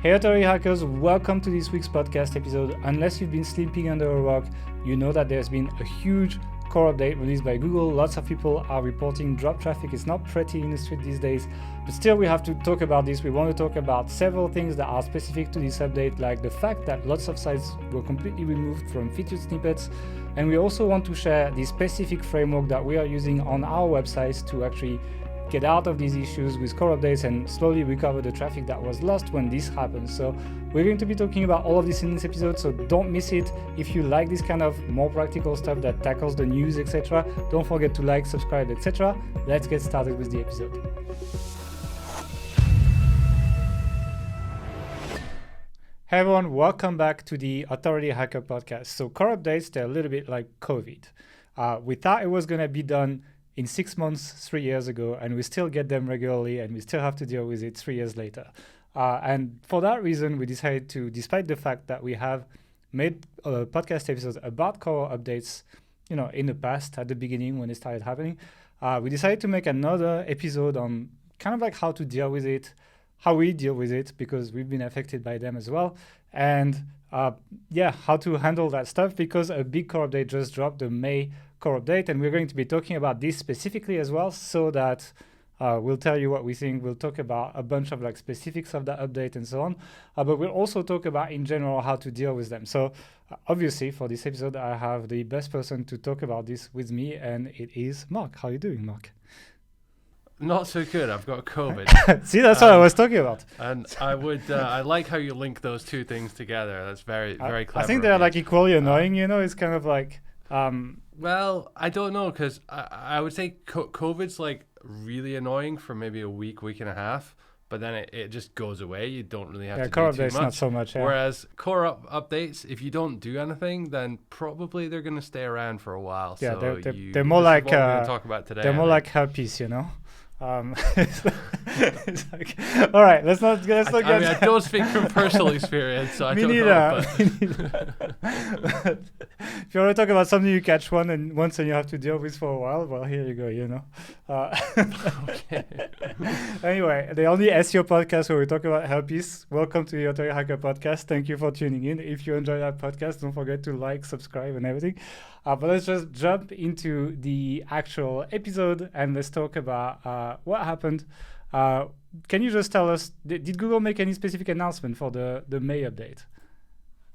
Hey Authority Hackers, welcome to this week's podcast episode. Unless you've been sleeping under a rock, you know that there's been a huge core update released by Google. Lots of people are reporting drop traffic. It's not pretty in the street these days, but still we have to talk about this. We want to talk about several things that are specific to this update, like the fact that lots of sites were completely removed from featured snippets. And we also want to share the specific framework that we are using on our websites to actually get out of these issues with core updates and slowly recover the traffic that was lost when this happens. So we're going to be talking about all of this in this episode, so don't miss it. If you like this kind of more practical stuff that tackles the news, etc., don't forget to like, subscribe, etc. Let's get started with the episode. Hey everyone, welcome back to the Authority Hacker podcast. So core updates, they're a little bit like COVID. We thought it was going to be done in 6 months, 3 years ago, and we still get them regularly, and we still have to deal with it 3 years later. And for that reason, we decided to, despite the fact that we have made podcast episodes about core updates, in the past, at the beginning when it started happening, we decided to make another episode on kind of like how to deal with it, how we deal with it, because we've been affected by them as well, and how to handle that stuff, because a big core update just dropped, the May core update, and we're going to be talking about this specifically as well, so that we'll tell you what we think. We'll talk about a bunch of like specifics of that update and so on, but we'll also talk about in general how to deal with them. So obviously for this episode, I have the best person to talk about this with me, and it is Mark. How are you doing, Mark? Not so good. I've got COVID. See, that's what I was talking about. And I like how you link those two things together. That's very clever. I think they're like equally annoying, It's kind of like... well, I don't know, because I would say COVID's like really annoying for maybe a week and a half, but then it just goes away. You don't really have to core do too updates much. Not so much. Yeah. Whereas core updates, if you don't do anything, then probably they're going to stay around for a while. Yeah, so they're more like what we're gonna talk about today. They're more like herpes, It's like, all right, let's not get. I don't speak from personal experience, so I don't know. But if you want to talk about something you catch once and you have to deal with for a while, well, here you go. Okay. Anyway, the only SEO podcast where we talk about herpes. Welcome to the Authority Hacker podcast. Thank you for tuning in. If you enjoy that podcast, don't forget to like, subscribe, and everything. But let's just jump into the actual episode and let's talk about what happened. Can you just tell us, did Google make any specific announcement for the May update?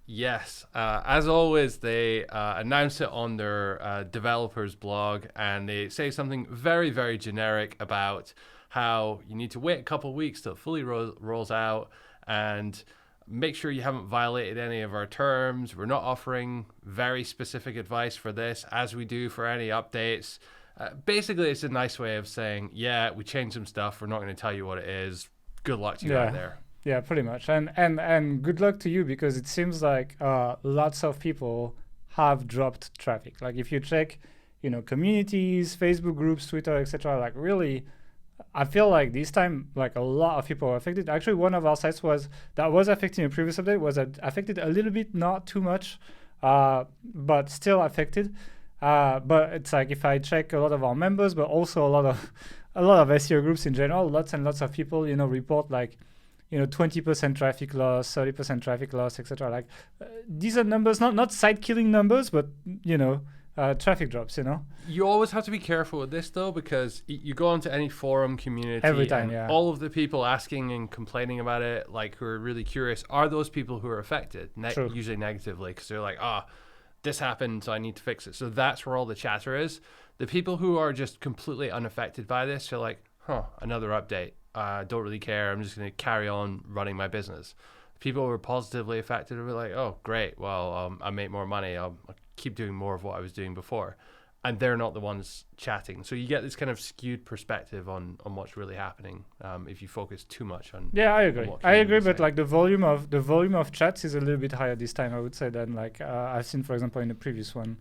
Yes. As always, they announce it on their developers blog, and they say something very, very generic about how you need to wait a couple of weeks till it fully rolls out, and make sure you haven't violated any of our terms. We're not offering very specific advice for this, as we do for any updates. Basically, it's a nice way of saying, yeah, we changed some stuff. We're not going to tell you what it is. Good luck to you out there. Yeah, pretty much. And good luck to you, because it seems like lots of people have dropped traffic. Like if you check, communities, Facebook groups, Twitter, etc., like really, I feel like this time, like a lot of people were affected. Actually, one of our sites that was affected in the previous update was affected a little bit, not too much, but still affected. But it's like if I check a lot of our members, but also a lot of SEO groups in general, lots and lots of people, report like, 20% traffic loss, 30% traffic loss, etc. Like these are numbers, not site killing numbers, but traffic drops. You always have to be careful with this though, because you go onto any forum community every time, and all of the people asking and complaining about it, like who are really curious, are those people who are affected, usually negatively, because they're like, this happened, so I need to fix it. So that's where all the chatter is. The people who are just completely unaffected by this are like, another update. I don't really care. I'm just going to carry on running my business. People who are positively affected will be like, oh, great. Well, I make more money. I'll keep doing more of what I was doing before. And they're not the ones chatting. So you get this kind of skewed perspective on what's really happening if you focus too much on. Yeah, I agree. But like the volume of chats is a little bit higher this time, I would say, than like I've seen, for example, in the previous one.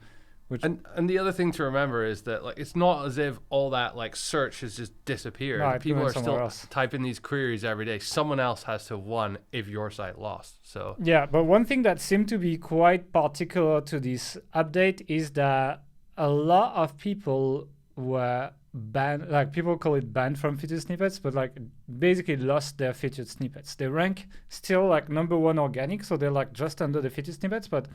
And the other thing to remember is that like it's not as if all that like search has just disappeared. No, people are still typing these queries every day. Someone else has to have won if your site lost. So yeah, but one thing that seemed to be quite particular to this update is that a lot of people were banned, like people call it banned from featured snippets, but like basically lost their featured snippets. They rank still like #1 organic, so they're like just under the featured snippets. But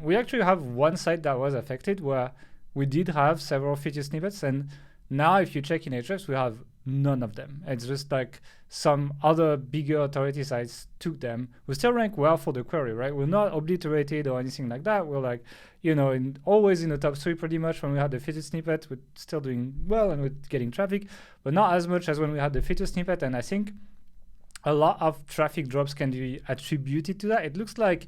we actually have one site that was affected where we did have several featured snippets, and now if you check in Ahrefs, we have none of them. It's just like some other bigger authority sites took them. We still rank well for the query, right? We're not obliterated or anything like that. We're like, always in the top 3 pretty much when we had the featured snippet. We're still doing well and we're getting traffic, but not as much as when we had the featured snippet. And I think a lot of traffic drops can be attributed to that. It looks like,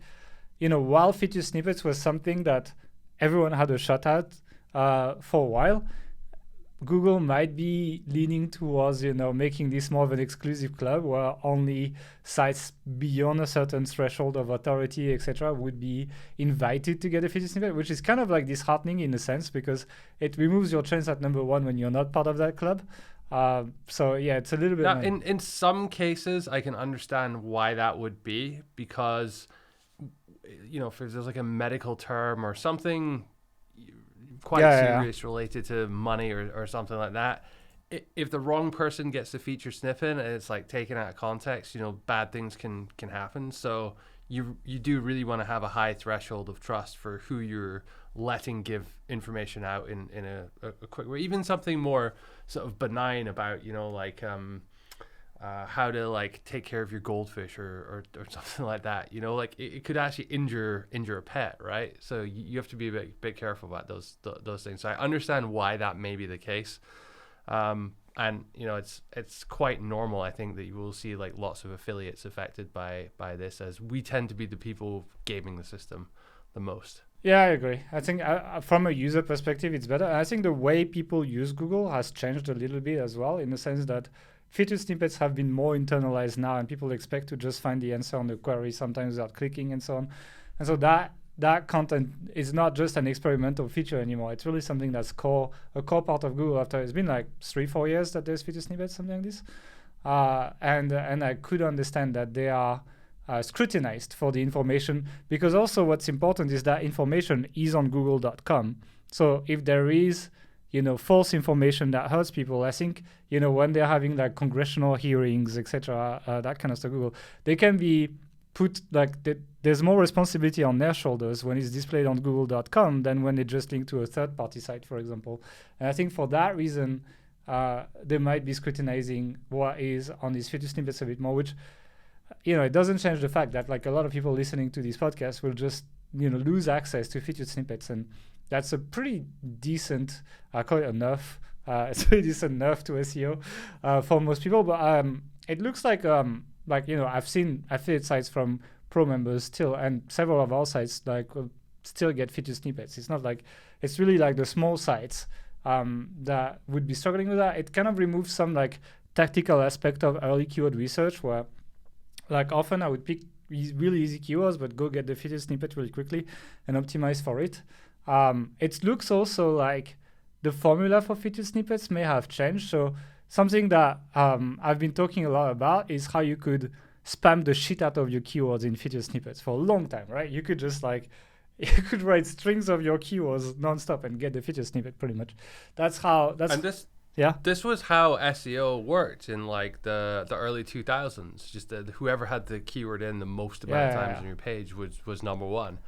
while featured snippets was something that everyone had a shot at for a while, Google might be leaning towards, making this more of an exclusive club where only sites beyond a certain threshold of authority, etc., would be invited to get a featured snippet, which is kind of like disheartening in a sense because it removes your chance at #1 when you're not part of that club. So yeah, it's a little bit. Now, in some cases, I can understand why that would be because, if there's like a medical term or something quite serious related to money or something like that, if the wrong person gets the feature snippet and it's like taken out of context, bad things can happen. So you do really want to have a high threshold of trust for who you're letting give information out in a quick way. Even something more sort of benign about how to like take care of your goldfish or something like that. It could actually injure a pet, right? So you have to be a bit careful about those things. So I understand why that may be the case, and it's quite normal. I think that you will see like lots of affiliates affected by this, as we tend to be the people gaming the system the most. Yeah, I agree. I think from a user perspective, it's better. I think the way people use Google has changed a little bit as well, in the sense that featured snippets have been more internalized now, and people expect to just find the answer on the query sometimes without clicking and so on. And so that content is not just an experimental feature anymore. It's really something that's a core part of Google after it's been like 3-4 years that there's featured snippets, something like this. And I could understand that they are scrutinized for the information, because also what's important is that information is on google.com. So if there is false information that hurts people, I think, when they're having like congressional hearings, etc., that kind of stuff, Google, they can be put like there's more responsibility on their shoulders when it's displayed on google.com than when they just link to a third-party site, for example. And I think for that reason, they might be scrutinizing what is on these featured snippets a bit more, which, it doesn't change the fact that like a lot of people listening to this podcast will just, lose access to featured snippets. And that's a pretty decent, I call it enough. It's pretty decent enough to SEO for most people. But it looks like I've seen affiliate sites from pro members still, and several of our sites still get featured snippets. It's not like, it's really like the small sites that would be struggling with that. It kind of removes some like tactical aspect of early keyword research, where like often I would pick really easy keywords, but go get the featured snippet really quickly and optimize for it. It looks also like the formula for featured snippets may have changed. So something that I've been talking a lot about is how you could spam the shit out of your keywords in featured snippets for a long time, right? You could just you could write strings of your keywords nonstop and get the featured snippet pretty much. This was how SEO worked in like the early 2000s. Just whoever had the keyword in the most amount of times on your page was #1.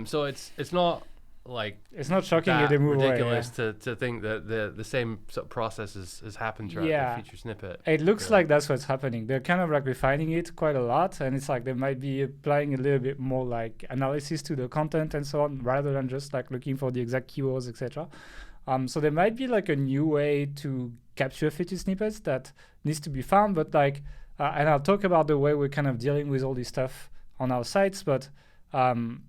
So it's not like, it's not shocking that they move ridiculous away, to think that the same sort of process has happened throughout the feature snippet. It looks like that's what's happening. They're kind of like refining it quite a lot, and it's like they might be applying a little bit more like analysis to the content and so on, rather than just like looking for the exact keywords, etc. So there might be like a new way to capture featured snippets that needs to be found, but like, and I'll talk about the way we're kind of dealing with all this stuff on our sites, but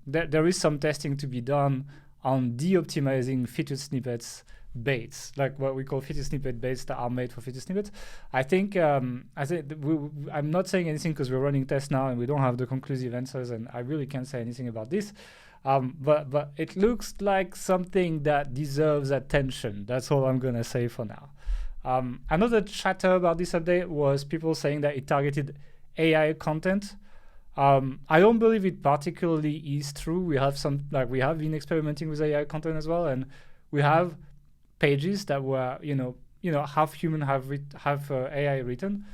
there is some testing to be done on de-optimizing featured snippets baits, like what we call featured snippet baits that are made for featured snippets. I think I'm not saying anything because we're running tests now and we don't have the conclusive answers, and I really can't say anything about this. But it looks like something that deserves attention. That's all I'm gonna say for now. Another chatter about this update was people saying that it targeted AI content. I don't believe it particularly is true. We have been experimenting with AI content as well, and we have pages that were, half human, half AI written.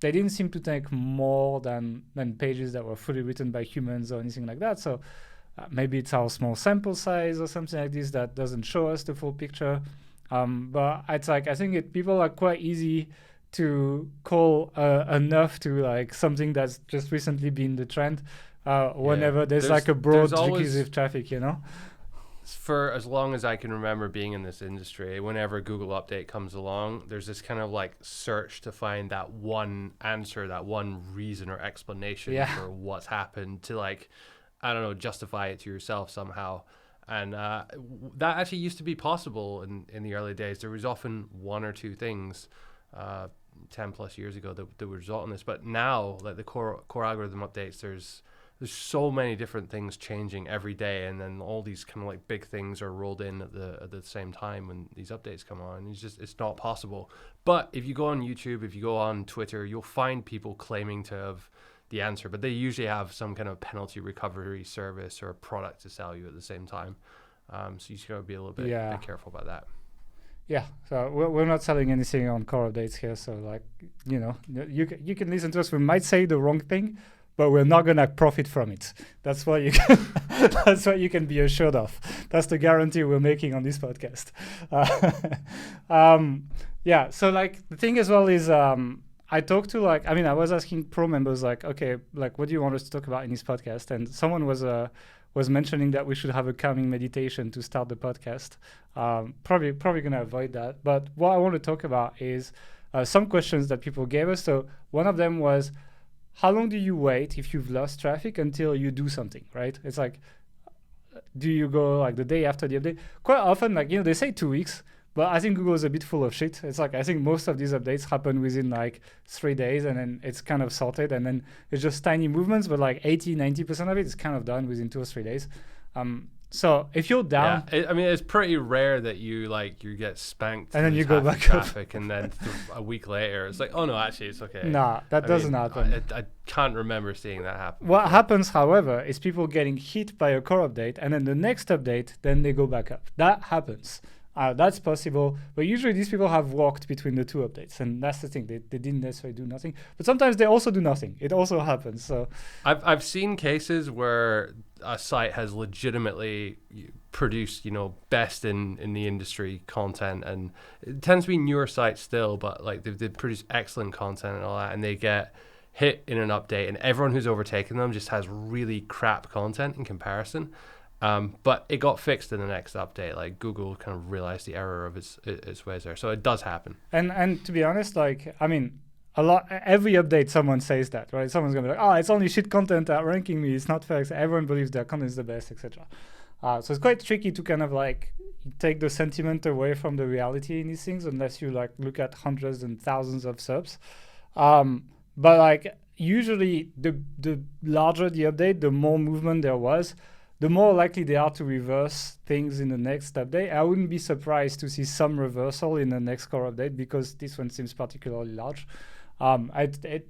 They didn't seem to take more than pages that were fully written by humans or anything like that. So maybe it's our small sample size or something like this that doesn't show us the full picture. But it's like, I think people are quite easy to call enough to like something that's just recently been the trend whenever there's like a broad recursive traffic, For as long as I can remember being in this industry, whenever a Google update comes along, there's this kind of like search to find that one answer, that one reason or explanation for what's happened to like, I don't know, justify it to yourself somehow. And that actually used to be possible in the early days. There was often one or two things 10 plus years ago that would result in this. But now, like the core algorithm updates, there's so many different things changing every day, and then all these kind of like big things are rolled in at the same time when these updates come on. It's not possible. But if you go on YouTube, if you go on Twitter, you'll find people claiming to have the answer, but they usually have some kind of penalty recovery service or product to sell you at the same time. So you just gotta be a little bit careful about that. Yeah, so we're not selling anything on core updates here. So like, you can listen to us. We might say the wrong thing, but we're not gonna profit from it. That's what you can. That's what you can be assured of. That's the guarantee we're making on this podcast. So like the thing as well is I talked to I was asking pro members okay, what do you want us to talk about in this podcast? And someone was mentioning that we should have a calming meditation to start the podcast. Probably gonna avoid that. But what I want to talk about is some questions that people gave us. So one of them was, how long do you wait if you've lost traffic until you do something, right? It's like, do you go like the day after the update? Quite often, they say 2 weeks, but I think Google is a bit full of shit. It's like, I think most of these updates happen within like 3 days, and then it's kind of sorted, and then it's just tiny movements, but like 80-90% of it is kind of done within 2 or 3 days. So if you're down, it's pretty rare that you get spanked and then you go back traffic, and then a week later it's like, oh no, actually it's okay. Nah, that doesn't happen. I can't remember seeing that happen. What happens, however, is people getting hit by a core update, and then the next update, then they go back up. That happens. That's possible, but usually these people have walked between the two updates, and that's the thing. They didn't necessarily do nothing, but sometimes they also do nothing. It also happens. So I've seen cases where a site has legitimately produced, best in the industry content, and it tends to be newer sites still, but like they've produced excellent content and all that, and they get hit in an update, and everyone who's overtaken them just has really crap content in comparison. But it got fixed in the next update. Like Google kind of realized the error of its ways there. So it does happen. And to be honest, every update someone says that, right? Someone's gonna be like, oh, it's only shit content outranking me. It's not fair. Everyone believes their content is the best, etc. So it's quite tricky to kind of take the sentiment away from the reality in these things, unless you look at hundreds and thousands of SERPs. But usually the larger the update, the more movement there was, the more likely they are to reverse things in the next update. I wouldn't be surprised to see some reversal in the next core update, because this one seems particularly large.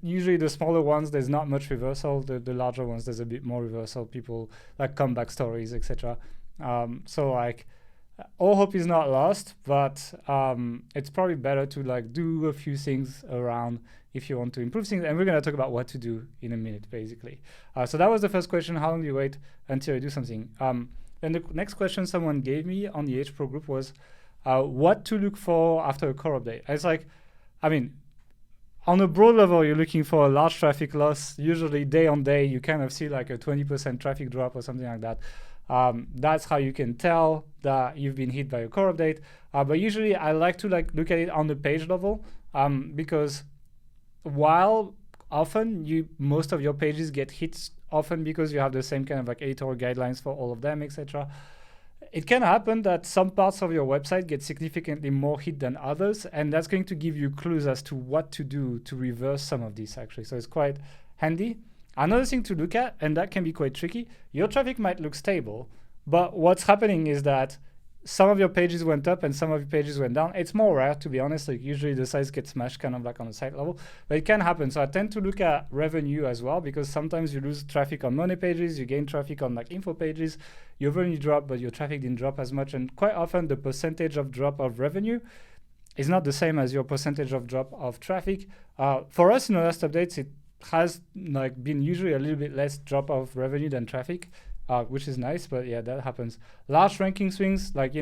Usually the smaller ones, there's not much reversal. The larger ones, there's a bit more reversal. People comeback stories, etc. All hope is not lost, but it's probably better to do a few things around if you want to improve things. And we're going to talk about what to do in a minute, basically. So that was the first question. How long do you wait until you do something? Then the next question someone gave me on the H Pro group was what to look for after a core update. It's on a broad level, you're looking for a large traffic loss. Usually day on day, you kind of see a 20% traffic drop or something like that. That's how you can tell that you've been hit by a core update. But usually I like to look at it on the page level, because while often most of your pages get hit often because you have the same kind of editorial guidelines for all of them, etc. It can happen that some parts of your website get significantly more hit than others, and that's going to give you clues as to what to do to reverse some of these, actually. So it's quite handy. Another thing to look at, and that can be quite tricky, your traffic might look stable, but what's happening is that some of your pages went up and some of your pages went down. It's more rare, to be honest. Like usually the size gets smashed kind of like on the site level, but it can happen. So I tend to look at revenue as well, because sometimes you lose traffic on money pages, you gain traffic on like info pages, your revenue dropped, but your traffic didn't drop as much. And quite often the percentage of drop of revenue is not the same as your percentage of drop of traffic. For us in the last updates, it has like been usually a little bit less drop of revenue than traffic. Which is nice, but yeah, that happens. Large ranking swings, like,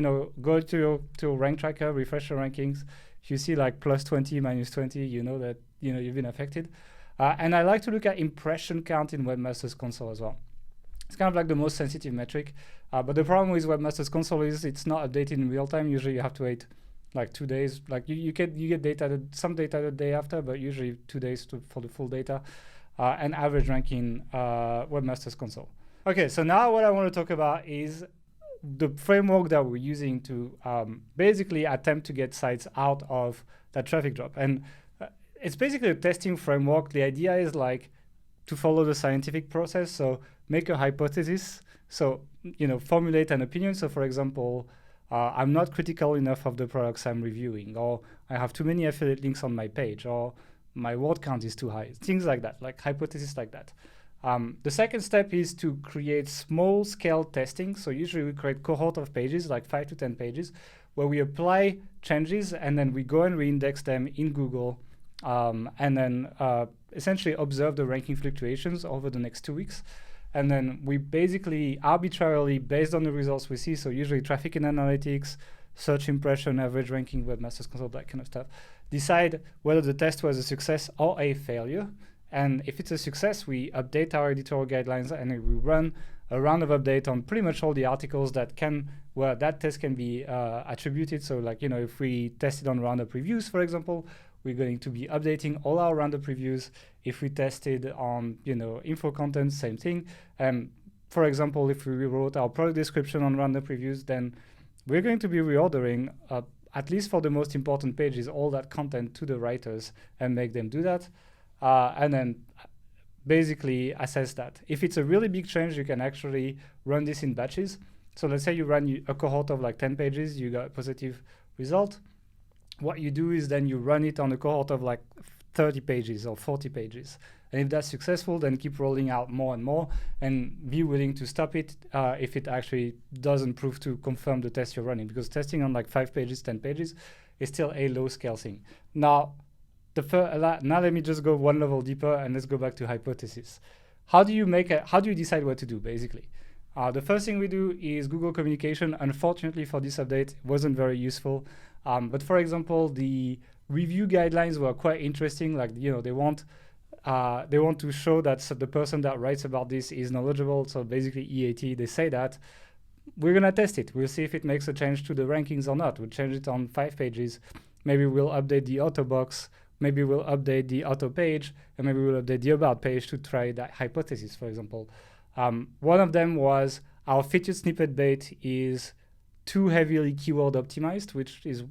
go to rank tracker, refresh your rankings. If you see like plus 20, minus 20, you know that, you've been affected. And I like to look at impression count in Webmaster's Console as well. It's kind of like the most sensitive metric. But the problem with Webmaster's Console is it's not updated in real time. Usually you have to wait like 2 days. Like you get data, some data the day after, but usually 2 days for the full data. And average ranking Webmaster's Console. Okay, so now what I want to talk about is the framework that we're using to basically attempt to get sites out of that traffic drop. And it's basically a testing framework. The idea is like to follow the scientific process. So make a hypothesis. So, formulate an opinion. So for example, I'm not critical enough of the products I'm reviewing, or I have too many affiliate links on my page, or my word count is too high. Things like that, like hypothesis like that. The second step is to create small-scale testing. So usually we create cohort of pages, like 5 to 10 pages, where we apply changes and then we go and re-index them in Google, and then essentially observe the ranking fluctuations over the next 2 weeks. And then we basically arbitrarily, based on the results we see, so usually traffic and analytics, search impression, average ranking, Webmaster's Console, that kind of stuff, decide whether the test was a success or a failure. And if it's a success, we update our editorial guidelines and we run a round of update on pretty much all the articles where that test can be attributed. So like, if we tested on roundup reviews, for example, we're going to be updating all our roundup reviews. If we tested on, info content, same thing. For example, if we rewrote our product description on roundup reviews, then we're going to be reordering, at least for the most important pages, all that content to the writers and make them do that. And then basically assess that. If it's a really big change, you can actually run this in batches. So let's say you run a cohort of like 10 pages, you got a positive result. What you do is then you run it on a cohort of like 30 pages or 40 pages. And if that's successful, then keep rolling out more and more and be willing to stop it if it actually doesn't prove to confirm the test you're running. Because testing on like 5 pages, 10 pages is still a low scale thing. Now let me just go one level deeper and let's go back to hypothesis. How do you decide what to do, basically? The first thing we do is Google communication. Unfortunately for this update, it wasn't very useful. But for example, the review guidelines were quite interesting. Like, they want to show that the person that writes about this is knowledgeable. So basically EAT, they say that. We're going to test it. We'll see if it makes a change to the rankings or not. We'll change it on 5 pages. Maybe we'll update the auto box. Maybe we'll update the auto page, and maybe we'll update the about page to try that hypothesis, for example. One of them was our featured snippet bait is too heavily keyword optimized,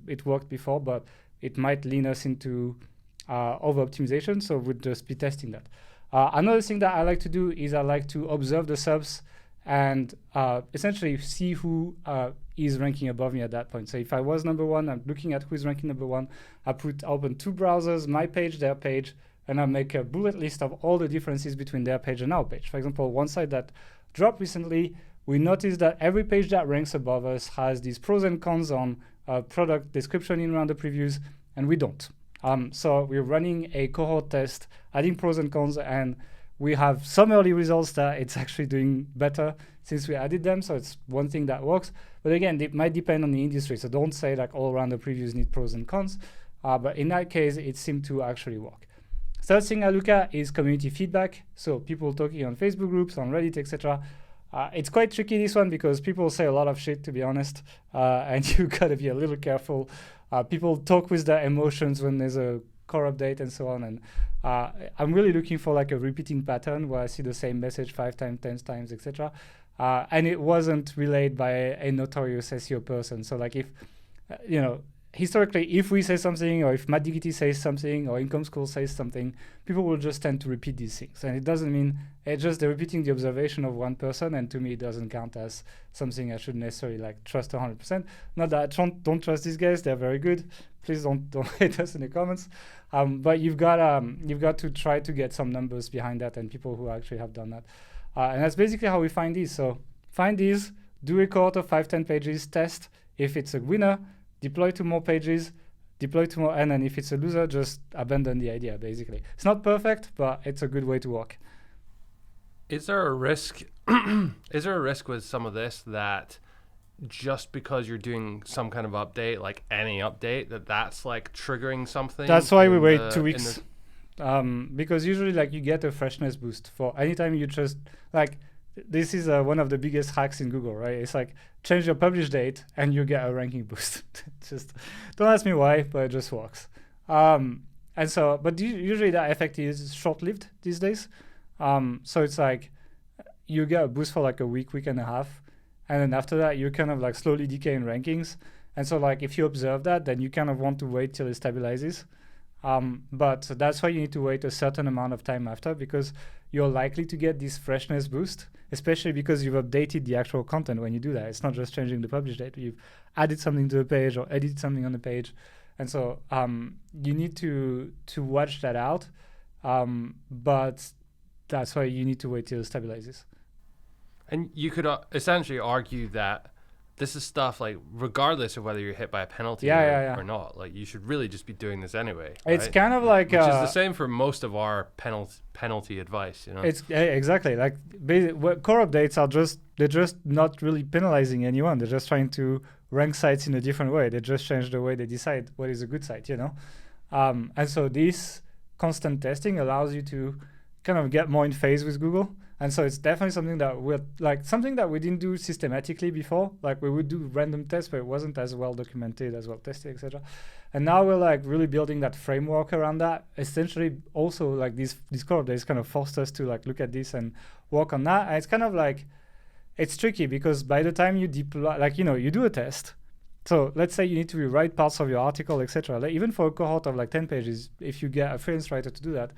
it worked before, but it might lean us into over optimization. So we'll just be testing that. Another thing that I like to do is I like to observe the subs and essentially see who is ranking above me at that point. So if I was number one, I'm looking at who is ranking number one. I open 2 browsers, my page, their page, and I make a bullet list of all the differences between their page and our page. For example, one site that dropped recently, we noticed that every page that ranks above us has these pros and cons on product description in roundup reviews, and we don't. So we're running a cohort test, adding pros and cons, and we have some early results that it's actually doing better since we added them. So it's one thing that works. But again, it might depend on the industry. So don't say like all roundup reviews need pros and cons. But in that case, it seemed to actually work. Third thing I look at is community feedback. So people talking on Facebook groups, on Reddit, etc. It's quite tricky, this one, because people say a lot of shit, to be honest. And you got to be a little careful. People talk with their emotions when there's a core update and so on. And I'm really looking for like a repeating pattern where I see the same message 5 times, 10 times, etc. And it wasn't relayed by a notorious SEO person. So like if, historically, if we say something, or if Matt Diggity says something, or Income School says something, people will just tend to repeat these things. And it doesn't mean, it's just they're repeating the observation of one person, and to me, it doesn't count as something I should necessarily like trust 100%. Not that I don't trust these guys, they're very good. Please don't hate us in the comments. But you've got to try to get some numbers behind that and people who actually have done that. And that's basically how we find these. So find these, do a cohort of 5-10 pages, test. If it's a winner, deploy to more pages, deploy to more, and then if it's a loser, just abandon the idea, basically. It's not perfect, but it's a good way to work. Is there a risk with some of this that just because you're doing some kind of update, like any update, that's like triggering something? That's why we wait 2 weeks. Because usually like you get a freshness boost for anytime you just like, this is one of the biggest hacks in Google, right? It's like change your publish date and you get a ranking boost. Just don't ask me why, but it just works. And so, but usually that effect is short-lived these days. So it's like you get a boost for like a week and a half, and then after that you kind of like slowly decay in rankings. And so like if you observe that, then you kind of want to wait till it stabilizes. But that's why you need to wait a certain amount of time after, because you're likely to get this freshness boost, especially because you've updated the actual content when you do that. It's not just changing the publish date. You've added something to the page or edited something on the page. And so you need to watch that out. But that's why you need to wait till it stabilizes. And you could essentially argue that this is stuff like regardless of whether you're hit by a penalty or not, like you should really just be doing this anyway. It's right? kind of like which is the same for most of our penalty advice, you know. It's exactly like core updates are they're just not really penalizing anyone. They're just trying to rank sites in a different way. They just change the way they decide what is a good site, you know. And so this constant testing allows you to kind of get more in phase with Google. And so it's definitely something that we didn't do systematically before. Like we would do random tests, but it wasn't as well documented, as well tested, etc. And now we're like really building that framework around that. Essentially, also like these core updates kind of forced us to like look at this and work on that. And it's kind of like, it's tricky because by the time you deploy, like, you know, you do a test. So let's say you need to rewrite parts of your article, etc. Like even for a cohort of like 10 pages, if you get a freelance writer to do that,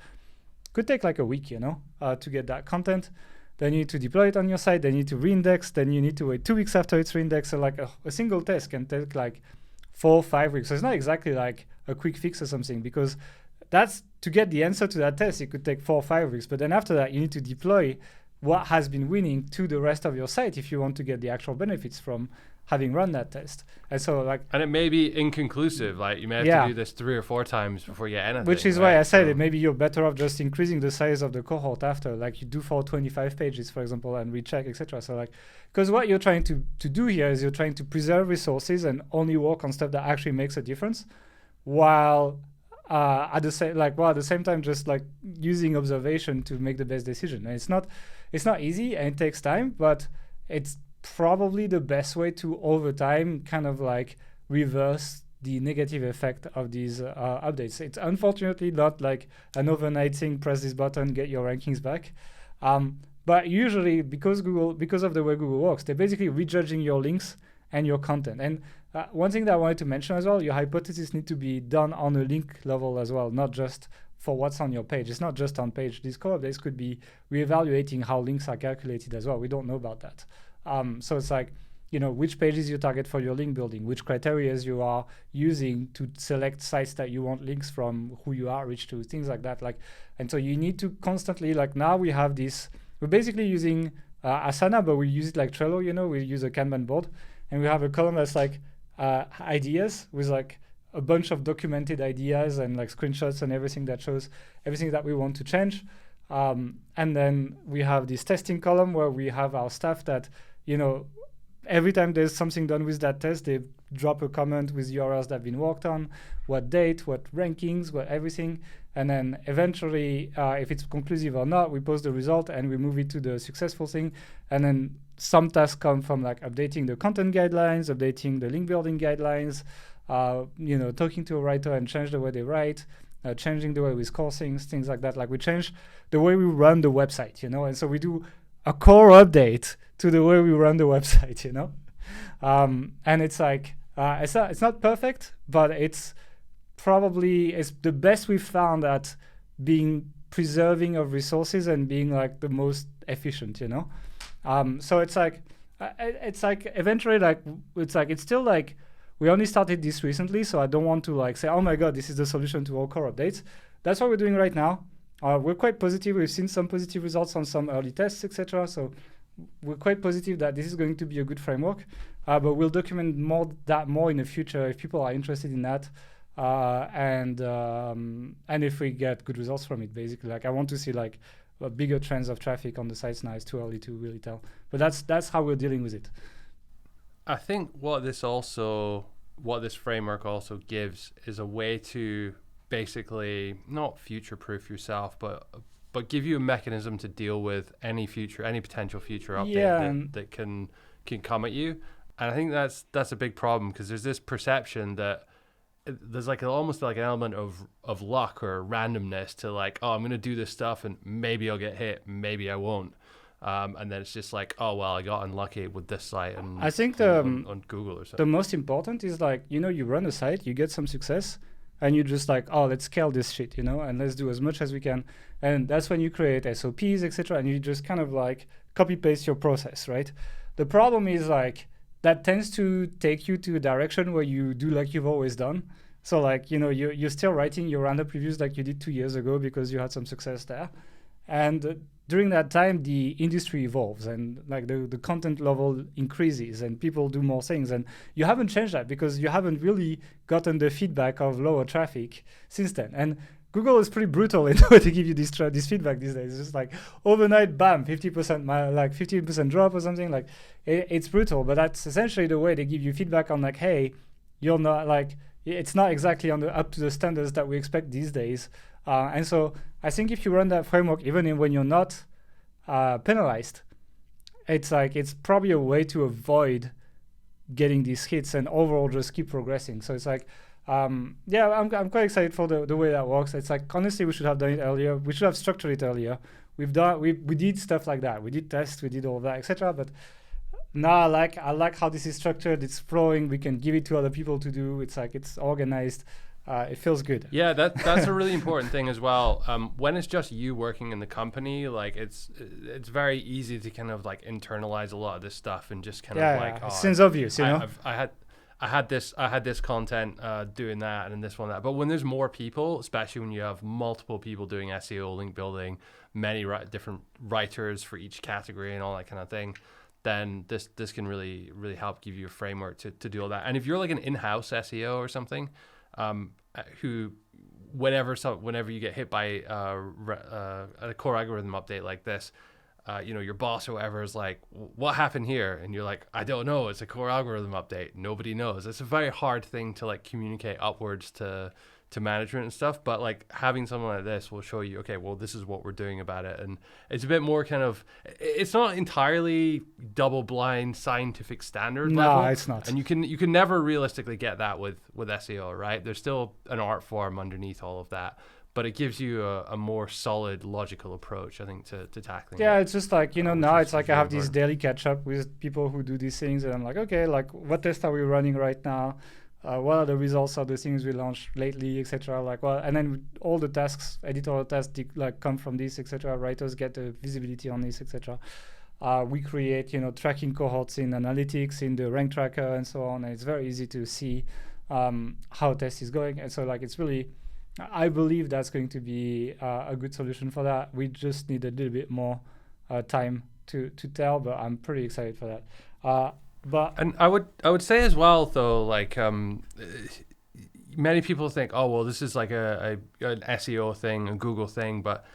could take like a week, you know, to get that content. Then you need to deploy it on your site. Then you need to reindex. Then you need to wait 2 weeks after it's reindexed. So like a single test can take like 4 or 5 weeks. So it's not exactly like a quick fix or something, because that's to get the answer to that test. It could take 4 or 5 weeks. But then after that, you need to deploy what has been winning to the rest of your site if you want to get the actual benefits from having run that test. And so like, and it may be inconclusive, like you may have to do this 3 or 4 times before you get anything. Which is why I said it, maybe you're better off just increasing the size of the cohort after, like you do for 25 pages, for example, and recheck, etc. So like, because what you're trying to do here is you're trying to preserve resources and only work on stuff that actually makes a difference, while at the same time just like using observation to make the best decision. And it's not easy and it takes time, but it's probably the best way to over time kind of like reverse the negative effect of these updates. It's unfortunately not like an overnight thing, press this button, get your rankings back. But usually because of the way Google works, they're basically rejudging your links and your content. And one thing that I wanted to mention as well, your hypothesis need to be done on a link level as well, not just for what's on your page. It's not just on page. These core updates could be reevaluating how links are calculated as well. We don't know about that. So it's like, you know, which pages you target for your link building, which criteria you are using to select sites that you want links from, who you outreach to, things like that. Like, and so you need to constantly, like now we have this, we're basically using Asana, but we use it like Trello, you know, we use a Kanban board, and we have a column that's like ideas with like a bunch of documented ideas and like screenshots and everything that shows everything that we want to change. And then we have this testing column where we have our staff that, you know, every time there's something done with that test, they drop a comment with URLs that have been worked on, what date, what rankings, what everything. And then eventually, if it's conclusive or not, we post the result and we move it to the successful thing. And then some tasks come from like updating the content guidelines, updating the link building guidelines, you know, talking to a writer and change the way they write, changing the way we score things like that. Like we change the way we run the website, you know, and so we do a core update to the way we run the website, you know. And it's like, It's not perfect, but it's the best we've found at being preserving of resources and being like the most efficient, you know. So it's like eventually it's still like we only started this recently, so I don't want to like say, oh my god, this is the solution to all core updates. That's what we're doing right now. We're quite positive. We've seen some positive results on some early tests, etc. So we're quite positive that this is going to be a good framework. But we'll document more in the future if people are interested in that, and if we get good results from it. Basically, like I want to see like bigger trends of traffic on the sites now. It's too early to really tell, but that's how we're dealing with it. I think what this framework also gives is a way to basically not future-proof yourself, but give you a mechanism to deal with any potential future update that can come at you. And I think that's a big problem, because there's this perception that there's like almost like an element of luck or randomness to like, oh, I'm going to do this stuff and maybe I'll get hit, maybe I won't. And then it's just like, oh, well, I got unlucky with this site and I think on Google or something. The most important is like, you run a site, you get some success, and you just like, oh, let's scale this shit, and let's do as much as we can. And that's when you create SOPs, etc. And you just kind of like copy paste your process, right? The problem is like that tends to take you to a direction where you do like you've always done. So like, you're still writing your roundup reviews like you did 2 years ago because you had some success there. And during that time, the industry evolves and like the content level increases and people do more things. And you haven't changed that because you haven't really gotten the feedback of lower traffic since then. And Google is pretty brutal in the way to give you this feedback these days. It's just like overnight, bam, 50%, like 15% drop or something. Like it's brutal, but that's essentially the way they give you feedback on like, hey, you're not like, it's not exactly up to the standards that we expect these days. And so I think if you run that framework, even when you're not penalized, it's probably a way to avoid getting these hits and overall just keep progressing. So it's like, I'm quite excited for the way that works. It's like, honestly, we should have done it earlier. We should have structured it earlier. We did stuff like that. We did tests, we did all that, etc. But now I like how this is structured. It's flowing. We can give it to other people to do. It's like it's organized. It feels good. Yeah, that's a really important thing as well. When it's just you working in the company, like it's very easy to kind of like internalize a lot of this stuff and just kind of like, it seems obvious, I had this content doing that and this one that. But when there's more people, especially when you have multiple people doing SEO, link building, many different writers for each category and all that kind of thing, then this can really really help give you a framework to do all that. And if you're like an in-house SEO or something, who whenever you get hit by a core algorithm update like this, your boss or whatever is like, what happened here? And you're like, I don't know. It's a core algorithm update. Nobody knows. It's a very hard thing to like communicate upwards to management and stuff. But like having someone like this will show you, okay, well, this is what we're doing about it. And it's a bit more kind of, it's not entirely double blind scientific standard level. No, it's not. And you can never realistically get that with SEO, right? There's still an art form underneath all of that. But it gives you a more solid, logical approach, I think, to tackling it. Yeah, it's just like, now it's like I have this daily catch-up with people who do these things. And I'm like, okay, like what tests are we running right now? What are the results of the things we launched lately, etc. Like, well, and then all the tasks, editorial tasks, come from this, etc. Writers get the visibility on this, etc. We create, tracking cohorts in analytics, in the rank tracker, and so on. And it's very easy to see how a test is going. And so, like, it's really, I believe that's going to be a good solution for that. We just need a little bit more time to tell, but I'm pretty excited for that. And I would say as well, though, like many people think, oh, well, this is like an SEO thing, a Google thing, but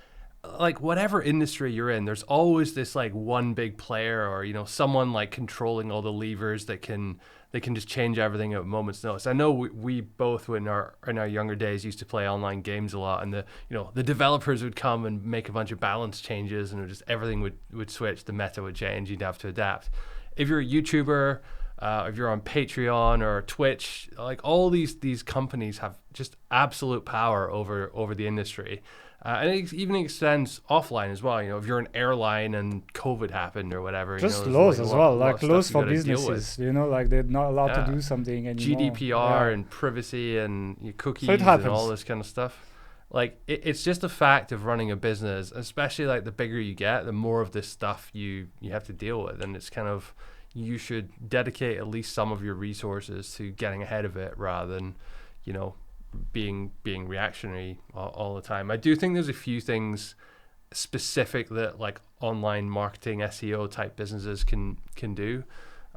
like whatever industry you're in, there's always this like one big player or someone like controlling all the levers that can just change everything at a moment's notice. I know we both in our younger days used to play online games a lot, and the developers would come and make a bunch of balance changes, and everything would switch, the meta would change, you'd have to adapt. If you're a YouTuber, if you're on Patreon or Twitch, like all these companies have just absolute power over the industry. And it even extends offline as well. If you're an airline and COVID happened or whatever, just laws as well, like laws for businesses. Like they're not allowed to do something anymore. GDPR and privacy and cookies and all this kind of stuff. Like it's just a fact of running a business, especially like the bigger you get, the more of this stuff you have to deal with, and it's kind of you should dedicate at least some of your resources to getting ahead of it rather than being reactionary all the time. I do think there's a few things specific that like online marketing SEO type businesses can do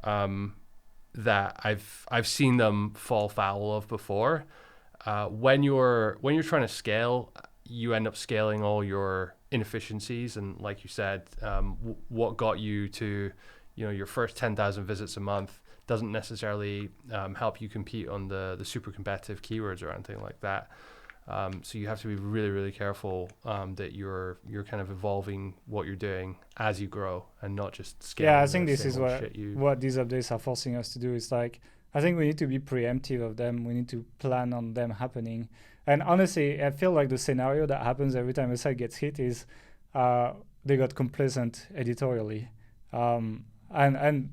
that I've seen them fall foul of before. When you're trying to scale, you end up scaling all your inefficiencies, and like you said, what got you to your first 10,000 visits a month doesn't necessarily help you compete on the super competitive keywords or anything like that. So you have to be really, really careful that you're kind of evolving what you're doing as you grow and not just scaling. Yeah, I think this is what these updates are forcing us to do. It's like, I think we need to be preemptive of them. We need to plan on them happening. And honestly, I feel like the scenario that happens every time a site gets hit is they got complacent editorially. And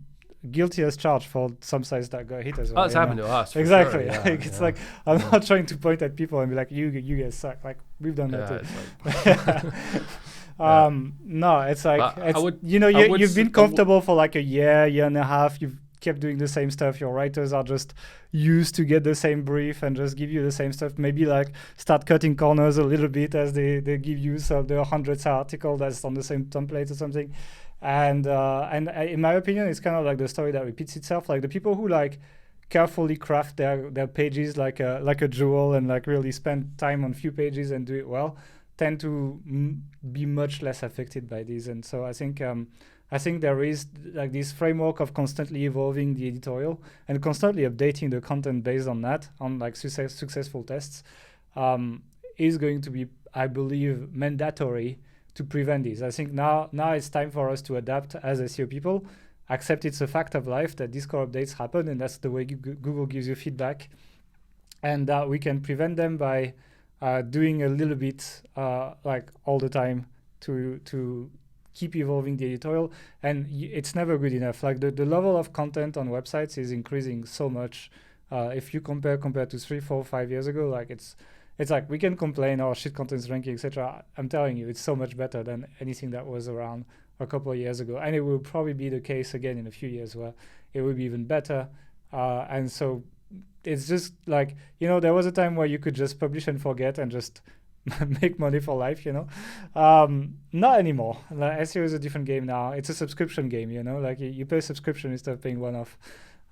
guilty as charged for some sites that got hit as well. Oh, it's happened to us. Exactly. Sure. Like, it's like, I'm not trying to point at people and be like, you guys suck. Like, we've done that too. No, it's like, you've been comfortable for like a year and a half. You've kept doing the same stuff. Your writers are just used to get the same brief and just give you the same stuff. Maybe like start cutting corners a little bit as they give you the hundreds of articles that's on the same template or something. And in my opinion, it's kind of like the story that repeats itself. Like the people who like carefully craft their pages like a jewel and like really spend time on few pages and do it well tend to be much less affected by these. And so I think there is like this framework of constantly evolving the editorial and constantly updating the content based on that, on like successful tests, is going to be, I believe, mandatory to prevent this. I think now it's time for us to adapt as SEO people, accept it's a fact of life that these core updates happen, and that's the way Google gives you feedback, and that we can prevent them by doing a little bit like all the time to keep evolving the editorial. And it's never good enough. Like the level of content on websites is increasing so much. If you compare to 3, 4, 5 years ago, like it's like we can complain, shit content's ranking, etc. I'm telling you, it's so much better than anything that was around a couple of years ago. And it will probably be the case again in a few years where it will be even better. And so it's just like, there was a time where you could just publish and forget and just make money for life, Not anymore. Like, SEO is a different game now. It's a subscription game, Like you pay a subscription instead of paying one-off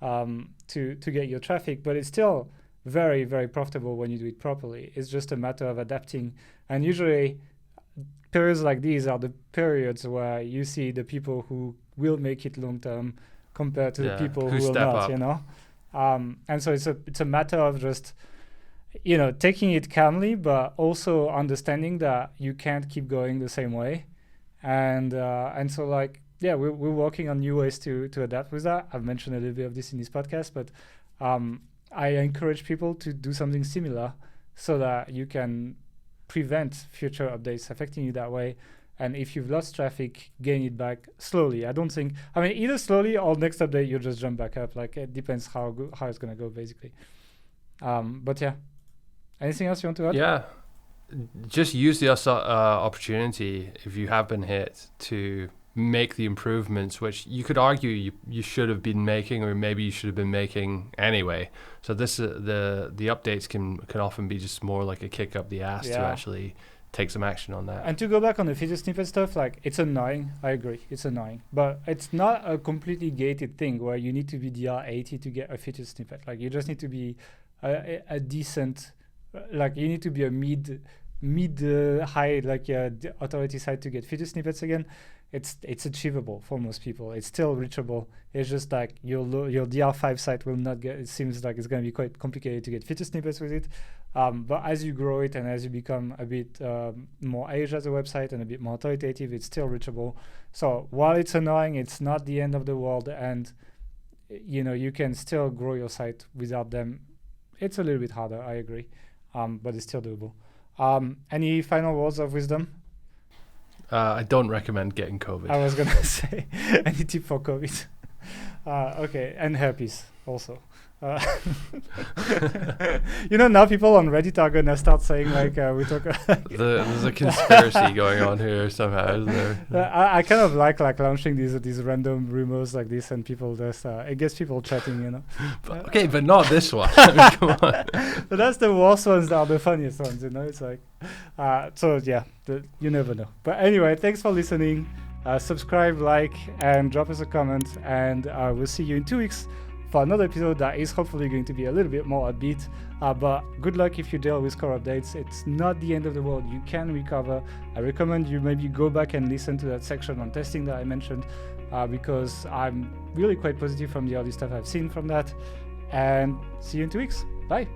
to get your traffic, but it's still very, very profitable when you do it properly. It's just a matter of adapting. And usually periods like these are the periods where you see the people who will make it long term compared to the people who will not, and so it's a matter of just taking it calmly, but also understanding that you can't keep going the same way. And so like, we're working on new ways to adapt with that. I've mentioned a little bit of this in this podcast, but I encourage people to do something similar so that you can prevent future updates affecting you that way. And if you've lost traffic, gain it back slowly. Either slowly or next update, you'll just jump back up. Like it depends how it's going to go, basically. But yeah. Anything else you want to add? Yeah. Just use the opportunity, if you have been hit, to make the improvements, which you could argue you should have been making, or maybe you should have been making anyway. So this the updates can often be just more like a kick up the ass to actually take some action on that. And to go back on the featured snippet stuff, like it's annoying. I agree, it's annoying, but it's not a completely gated thing where you need to be DR80 to get a featured snippet. Like you just need to be a decent, like you need to be a mid high authority site to get featured snippets again. It's achievable for most people. It's still reachable. It's just like your DR5 site will not get. It seems like it's going to be quite complicated to get featured snippets with it. But as you grow it and as you become a bit more aged as a website and a bit more authoritative, it's still reachable. So while it's annoying, it's not the end of the world, and you can still grow your site without them. It's a little bit harder, I agree, but it's still doable. Any final words of wisdom? I don't recommend getting COVID. I was going to say, any tip for COVID? Okay, and herpes also. Now people on Reddit are gonna start saying we talk. There's a conspiracy going on here somehow, isn't there? I kind of like launching these random rumors like this, and people just it gets people chatting, But not this one. I mean, come on. But that's the worst ones that are the funniest ones, It's like, so yeah, you never know. But anyway, thanks for listening. Subscribe, like, and drop us a comment, and we'll see you in 2 weeks for another episode that is hopefully going to be a little bit more upbeat. But good luck if you deal with core updates. It's not the end of the world. You can recover. I recommend you maybe go back and listen to that section on testing that I mentioned, because I'm really quite positive from the early stuff I've seen from that. And see you in 2 weeks. Bye.